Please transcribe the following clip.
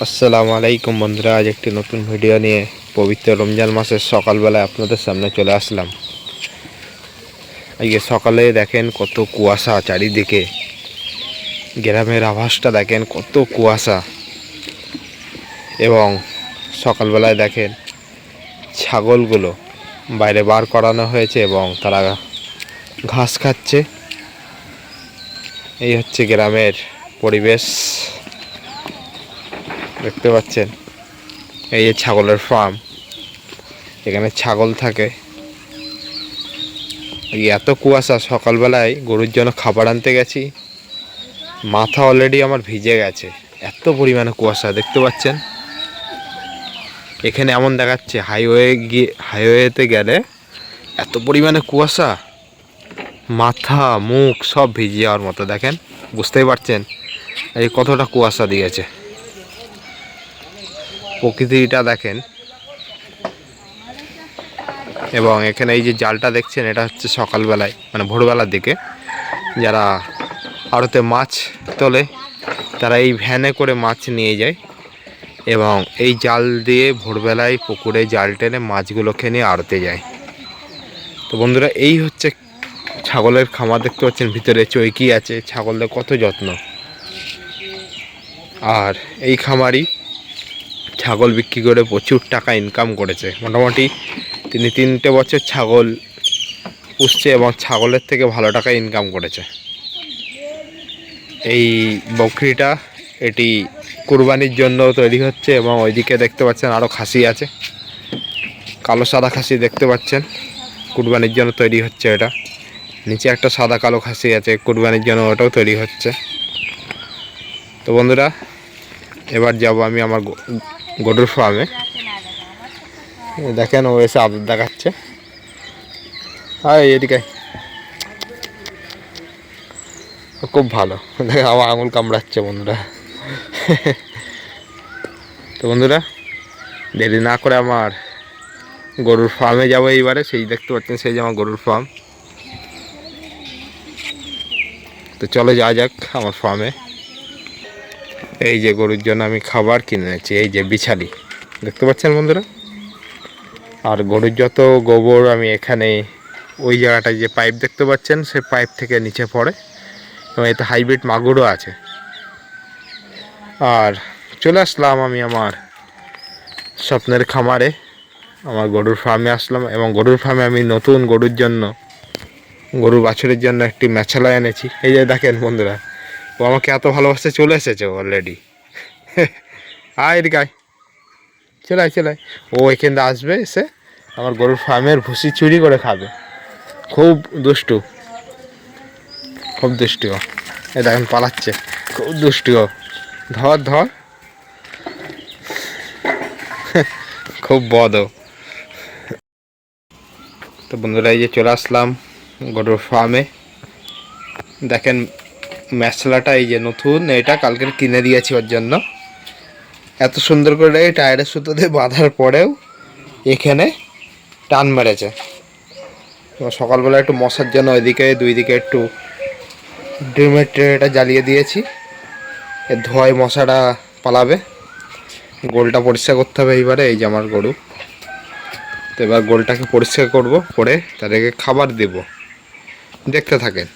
আসসালামু আলাইকুম বন্ধুরা, আজ একটি নতুন ভিডিও নিয়ে পবিত্র রমজান মাসের সকালবেলায় আপনাদের সামনে চলে আসলাম। আজকে সকালে দেখেন কত কুয়াশা চারিদিকে, গ্রামের আভাসটা দেখেন কত কুয়াশা। এবং সকালবেলায় দেখেন ছাগলগুলো বাইরে বার করানো হয়েছে এবং তারা ঘাস খাচ্ছে। এই হচ্ছে গ্রামের পরিবেশ, দেখতে পাচ্ছেন। এই যে ছাগলের ফার্ম, এখানে ছাগল থাকে। এত কুয়াশা, সকালবেলায় গরুর জন্য খাবার আনতে গেছি, মাথা অলরেডি আমার ভিজে গেছে, এত পরিমাণে কুয়াশা দেখতে পাচ্ছেন। এখানে এমন দেখাচ্ছে হাইওয়েতে গেলে এত পরিমাণে কুয়াশা, মাথা মুখ সব ভিজে যাওয়ার মতো। দেখেন, বুঝতেই পারছেন এই কতটা কুয়াশা দিয়েছে। প্রকৃতিটা দেখেন। এবং এখানে এই যে জালটা দেখছেন, এটা হচ্ছে সকালবেলায় মানে ভোরবেলার দিকে যারা আড়তে মাছ তোলে তারা এই ভ্যানে করে মাছ নিয়ে যায় এবং এই জাল দিয়ে ভোরবেলায় পুকুরে জাল টেনে মাছগুলোকে নিয়ে আড়তে যায়। তো বন্ধুরা, এই হচ্ছে ছাগলের খামার, দেখতে পাচ্ছেন ভিতরে চৈকি আছে, ছাগলদের কত যত্ন। আর এই খামারই ছাগল বিক্রি করে প্রচুর টাকা ইনকাম করেছে। মোটামুটি তিনি 3টে বছর ছাগল পুষছে এবং ছাগলের থেকে ভালো টাকা ইনকাম করেছে। এই বকরিটা এটি কুরবানির জন্য তৈরি হচ্ছে এবং ওইদিকে দেখতে পাচ্ছেন আরও খাসি আছে, কালো সাদা খাসি দেখতে পাচ্ছেন, কুরবানির জন্য তৈরি হচ্ছে এটা। নিচে একটা সাদা কালো খাসি আছে, কুরবানির জন্য ওটাও তৈরি হচ্ছে। তো বন্ধুরা, এবার যাব আমি আমার গরুর ফার্মে। দেখেন ও এসে আদর দেখাচ্ছে। এদিকে খুব ভালো, দেখে আমার আঙুল কামড়াচ্ছে বন্ধুরা। তো বন্ধুরা, দেরি না করে আমার গরুর ফার্মে যাবো এইবারে। সেই দেখতে পাচ্ছেন, সেই যে আমার গরুর ফার্ম। তো চলে যাওয়া যাক আমার ফার্মে। এই যে গরুর জন্য আমি খাবার কিনে এনেছি, এই যে বিছালি দেখতে পাচ্ছেন বন্ধুরা। আর গরুর যত গোবর আমি এখানে ওই জায়গাটায় যে পাইপ দেখতে পাচ্ছেন, সে পাইপ থেকে নিচে পড়ে এবং এতে হাইব্রিড মাগুরও আছে। আর চলে আসলাম আমি আমার স্বপ্নের খামারে, আমার গরুর ফার্মে আসলাম। এবং গরুর ফার্মে আমি নতুন গরুর জন্য, গরুর বাছুরের জন্য একটি মেছালয় এনেছি। এই যে দেখেন বন্ধুরা, ও আমাকে এত ভালোবাসতে চলে এসেছে অলরেডি। এদিকে আয়, চলে ও এখান থেকে আসবে, এসে আমার গরুর ফার্মের ভুসি চুরি করে খাবে। খুব দুষ্টু, খুব দুষ্টু। এ দেখেন পালাচ্ছে, খুব দুষ্টু। ধর খুব বদ। তো বন্ধুরা, এই যে চলে আসলাম গরুর ফার্মে। দেখেন ম্যাচলাটা এই যে নতুন, এটা কালকে কিনে দিয়েছি ওর জন্য। এত সুন্দর করে এই টায়ারের সুতোতে বাঁধার পরেও এখানে টান মেরেছে। সকালবেলা একটু মশার জন্য ওইদিকে দুই দিকে একটু ডিমের ট্রেটা জ্বালিয়ে দিয়েছি, এর ধোঁয়ায় মশাটা পালাবে। গোলটা পরিষ্কার করতে হবে এইবারে। এই যে আমার গরু, তো এবার গোলটাকে পরিষ্কার করব, করে তাদেরকে খাবার দেব। দেখতে থাকেন।